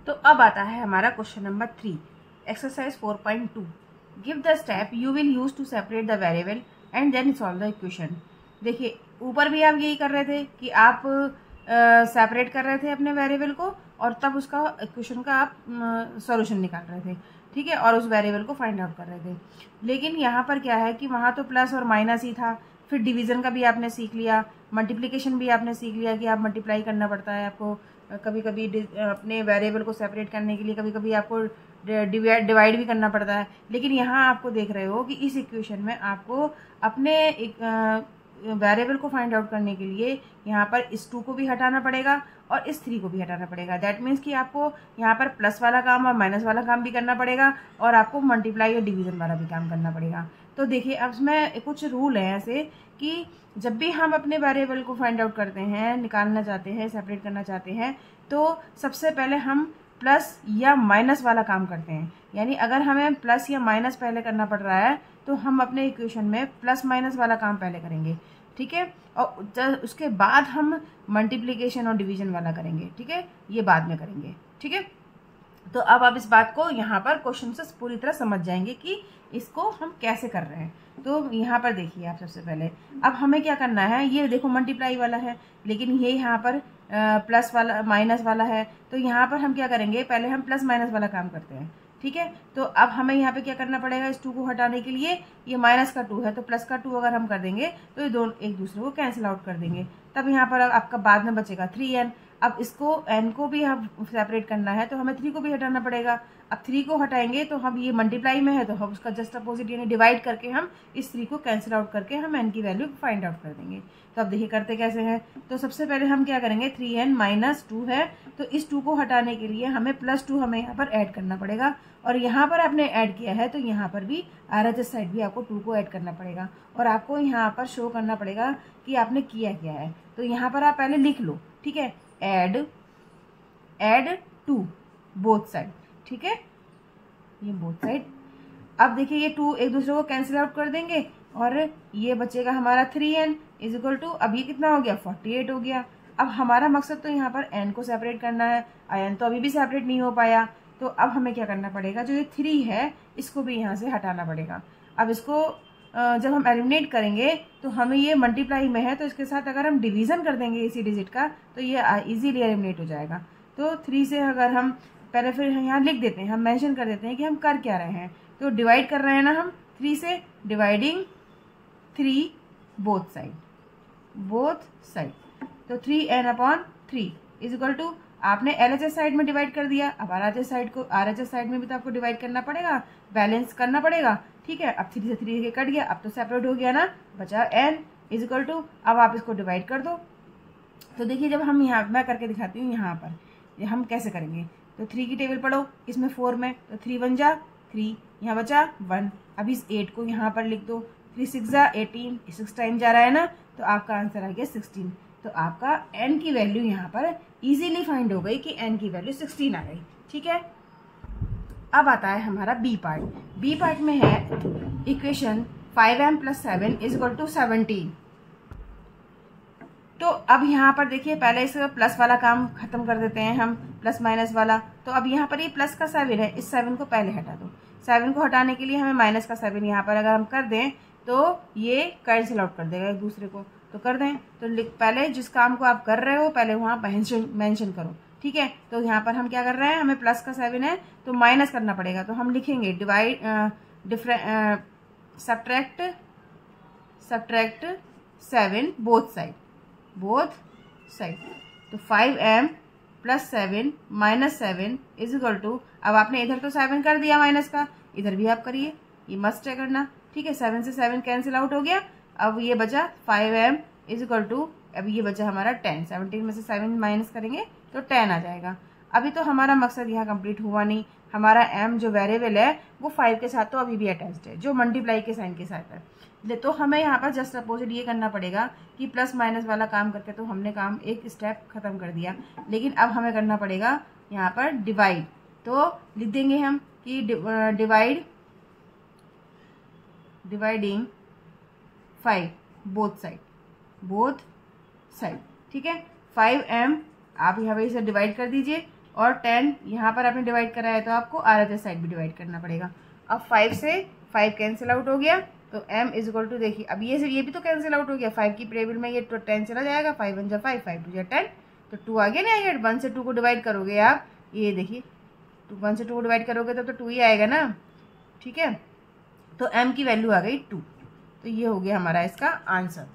तो अब आता है हमारा question number 3, exercise 4.2। Give the step you will use to separate the variable and then solve the equation. देखिए ऊपर भी आप यही कर रहे थे कि आप सेपरेट कर रहे थे अपने वेरिएबल को और तब उसका इक्वेशन का आप सॉल्यूशन निकाल रहे थे, ठीक है, और उस वेरिएबल को फाइंड आउट कर रहे थे। लेकिन यहाँ पर क्या है कि वहाँ तो प्लस और माइनस ही था, फिर डिवीज़न का भी आपने सीख लिया, मल्टीप्लिकेशन भी आपने सीख लिया कि आप मल्टीप्लाई करना पड़ता है आपको, कभी कभी अपने वेरिएबल को सेपरेट करने के लिए कभी कभी आपको डिवाइड भी करना पड़ता है। लेकिन यहाँ आपको देख रहे हो कि इस इक्वेशन में आपको अपने वेरिएबल को फाइंड आउट करने के लिए यहाँ पर इस 2 को भी हटाना पड़ेगा और इस 3 को भी हटाना पड़ेगा। दैट मीन्स कि आपको यहाँ पर प्लस वाला काम और माइनस वाला काम भी करना पड़ेगा और आपको मल्टीप्लाई और डिवीज़न वाला भी काम करना पड़ेगा। तो देखिए अब इसमें कुछ रूल हैं ऐसे कि जब भी हम अपने वेरिएबल को फाइंड आउट करते हैं, निकालना चाहते हैं, सेपरेट करना चाहते हैं, तो सबसे पहले हम प्लस या माइनस वाला काम करते हैं। यानी अगर हमें प्लस या माइनस पहले करना पड़ रहा है तो हम अपने इक्वेशन में प्लस माइनस वाला काम पहले करेंगे, ठीक है, और उसके बाद हम मल्टीप्लिकेशन और डिवीजन वाला करेंगे, ठीक है, ये बाद में करेंगे, ठीक है। तो अब आप इस बात को यहाँ पर क्वेश्चन से पूरी तरह समझ जाएंगे कि इसको हम कैसे कर रहे हैं। तो यहाँ पर देखिए आप सबसे पहले अब हमें क्या करना है, ये देखो मल्टीप्लाई वाला है लेकिन ये यहाँ पर प्लस वाला माइनस वाला है। तो यहाँ पर हम क्या करेंगे, पहले हम प्लस माइनस वाला काम करते हैं, ठीक है। तो अब हमें यहाँ पे क्या करना पड़ेगा, इस 2 को हटाने के लिए, ये माइनस का 2 है तो प्लस का 2 अगर हम कर देंगे तो ये दोनों एक दूसरे को कैंसिल आउट कर देंगे। तब यहाँ पर आपका बाद में बचेगा 3n। अब इसको n को भी हम सेपरेट करना है तो हमें 3 को भी हटाना पड़ेगा। अब 3 को हटाएंगे तो हम ये मल्टीप्लाई में है तो हम उसका जस्ट अपोजिट यानी डिवाइड करके हम इस 3 को कैंसिल आउट करके हम n की वैल्यू फाइंड आउट कर देंगे। तो अब देखिए करते कैसे हैं। तो सबसे पहले हम क्या करेंगे, 3n माइनस 2 है तो इस 2 को हटाने के लिए हमें प्लस 2 हमें यहाँ पर ऐड करना पड़ेगा और यहाँ पर आपने ऐड किया है तो यहाँ पर भी RHS साइड भी आपको 2 को ऐड करना पड़ेगा और आपको यहाँ पर शो करना पड़ेगा कि आपने किया क्या है। तो यहाँ पर आप पहले लिख लो, ठीक है, एड 2 बोथ साइड, ठीक है, ये बोथ साइड। अब देखिए ये 2 एक दूसरे को कैंसिल आउट कर देंगे और ये बचेगा हमारा 3n इज इक्वल टू, अब ये कितना हो गया 48 हो गया। अब हमारा मकसद तो यहाँ पर n को सेपरेट करना है, n तो अभी भी सेपरेट नहीं हो पाया। तो अब हमें क्या करना पड़ेगा, जो ये 3 है इसको भी यहाँ से हटाना पड़ेगा। अब इसको जब हम एलिमिनेट करेंगे तो हमें ये मल्टीप्लाई में है तो इसके साथ अगर हम डिवीज़न कर देंगे इसी डिजिट का तो ये इजीली एलिमिनेट हो जाएगा। तो 3 से अगर हम पहले फिर यहाँ लिख देते हैं, हम मेंशन कर देते हैं कि हम कर क्या रहे हैं। तो डिवाइड कर रहे हैं ना हम 3 से, डिवाइडिंग 3 बोथ साइड। तो 3n/3 इज इक्वल टू, आपने LHS साइड में डिवाइड कर दिया, अब RHS साइड में भी तो आपको डिवाइड करना पड़ेगा, बैलेंस करना पड़ेगा, ठीक है। अब 3 से 3 के कट गया, अब तो सेपरेट हो गया ना, बचा n इज इक्वल टू, अब आप इसको डिवाइड कर दो। तो देखिए जब हम यहाँ, मैं करके दिखाती हूँ यहाँ पर हम कैसे करेंगे। तो 3 की टेबल पढ़ो, इसमें 4 में, तो 3 1 जा 3, यहाँ बचा 1। अब इस 8 को यहाँ पर लिख दो, 3 6 जा 18, 6 टाइम जा रहा है ना, तो आपका आंसर आ गया 16। तो आपका n की वैल्यू यहाँ पर इजीली फाइंड हो गई कि n की वैल्यू 16 आ गई, ठीक है। अब आता है हमारा बी पार्ट में है equation 5m + 7 is equal to 17। तो अब यहाँ पर देखिए पहले इस प्लस वाला काम खत्म कर देते हैं हम, प्लस माइनस वाला। तो अब यहाँ पर ये प्लस का 7 है, इस 7 को पहले हटा दो। 7 को हटाने के लिए हमें माइनस का 7 यहाँ पर अगर हम कर दें तो ये कैंसिल आउट कर देगा एक दूसरे को। तो कर दें तो पहले जिस काम को आप कर रहे हो पहले वहाँ मेंशन करो, ठीक है। तो यहाँ पर हम क्या कर रहे हैं, हमें प्लस का 7 है तो माइनस करना पड़ेगा। तो हम लिखेंगे सब्ट्रैक्ट 7 बोथ साइड। तो 5m + 7 - 7 इज इक्वल टू, अब आपने इधर तो 7 कर दिया माइनस का, इधर भी आप करिए, ये मस्ट है करना, ठीक है। 7 से 7 कैंसिल आउट हो गया, अब ये बचा 5m इज इक्वल टू, अब ये बचा हमारा 10। 17 में से 7 माइनस करेंगे तो 10 आ जाएगा। अभी तो हमारा मकसद यहाँ कंप्लीट हुआ नहीं, हमारा m जो वेरिएबल है वो 5 के साथ तो अभी भी अटैच्ड है, जो मल्टीप्लाई के साइन के साथ है। तो हमें यहाँ पर जस्ट अपोजिट ये करना पड़ेगा कि प्लस माइनस वाला काम करके तो हमने काम एक स्टेप खत्म कर दिया, लेकिन अब हमें करना पड़ेगा यहाँ पर डिवाइड। तो लिख देंगे हम कि डिवाइडिंग 5 बोथ साइड, ठीक है। 5m आप यहाँ पे इसे डिवाइड कर दीजिए और 10 यहाँ पर आपने डिवाइड करा है तो आपको RHS साइड भी डिवाइड करना पड़ेगा। अब 5 से 5 कैंसिल आउट हो गया तो m इज इक्वल टू, देखिए अब ये भी तो कैंसिल आउट हो गया, 5 की टेबल में ये तो 10 चला जाएगा, 5 1 जा 5, 5 2 जा 10, तो 2 आ गया ना। ये 1 से 2 को डिवाइड करोगे आप, ये देखिए 1 से 2 को डिवाइड करोगे तब तो 2 ही आएगा ना, ठीक है। तो m की वैल्यू आ गई 2। तो ये हो गया हमारा इसका आंसर।